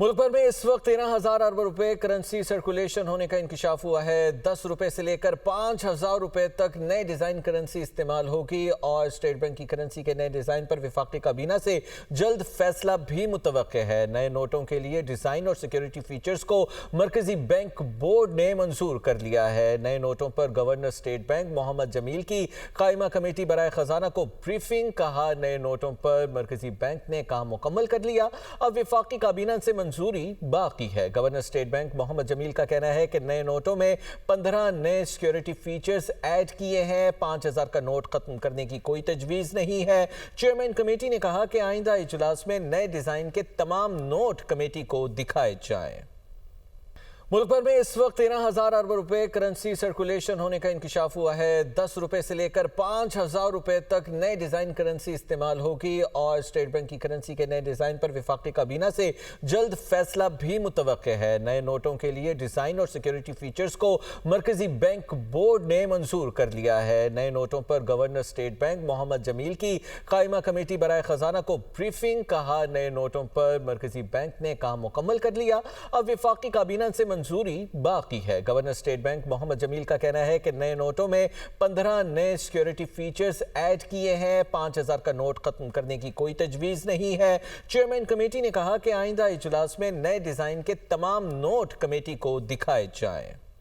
मुल्क भर में इस वक्त 13,000 अरब रुपए करेंसी सर्कुलेशन होने का इंकशाफ हुआ है। 10 रुपए से लेकर 5,000 रुपए तक नए डिजाइन करेंसी इस्तेमाल होगी और स्टेट बैंक की करेंसी के नए डिजाइन पर वफाकी काबीना से जल्द फैसला भी मुतवक्के है। नए नोटों के लिए डिजाइन और सिक्योरिटी फीचर्स को मरकजी बैंक बोर्ड ने मंजूर कर लिया है। नए नोटों पर governor state bank Mohammad Jameel की कायमा कमेटी बराए खजाना को ब्रीफिंग। कहा, नए नोटों पर मरकजी बैंक ने काम मुकम्मल कर लिया, अब वफाकी काबीना से मंजूरी बाकी है। Governor state bank Mohammad Jameel का कहना है कि नए नोटों में 15 नए सिक्योरिटी फीचर्स ऐड किए हैं। 5,000 का नोट खत्म करने की कोई तजवीज़ नहीं है। चेयरमैन कमेटी ने कहा कि आइंदा इजलास में नए डिजाइन के तमाम नोट कमेटी को दिखाए जाएं। मुल्क भर में इस वक्त 13,000 अरब रुपए करेंसी सर्कुलेशन होने का इंकशाफ हुआ है। 10 रुपए से लेकर 5,000 रुपए तक नए डिजाइन करेंसी इस्तेमाल होगी और स्टेट बैंक की करेंसी के नए डिजाइन पर वफाकी काबीना से जल्द फैसला भी मुतवक्के है। नए नोटों के लिए डिजाइन और सिक्योरिटी फीचर्स को मरकजी बैंक बोर्ड ने मंजूर कर लिया है। नए नोटों पर governor state bank Mohammad Jameel की कायमा कमेटी बराए खजाना को ब्रीफिंग। कहा, नए नोटों पर मरकजी बैंक ने काम मुकम्मल कर लिया, अब वफाकी काबीना से मंजूरी बाकी है। Governor state bank Mohammad Jameel का कहना है कि नए नोटों में 15 नए सिक्योरिटी फीचर्स ऐड किए हैं। 5,000 का नोट खत्म करने की कोई तजवीज़ नहीं है। चेयरमैन कमेटी ने कहा कि आइंदा इजलास में नए डिजाइन के तमाम नोट कमेटी को दिखाए जाएं।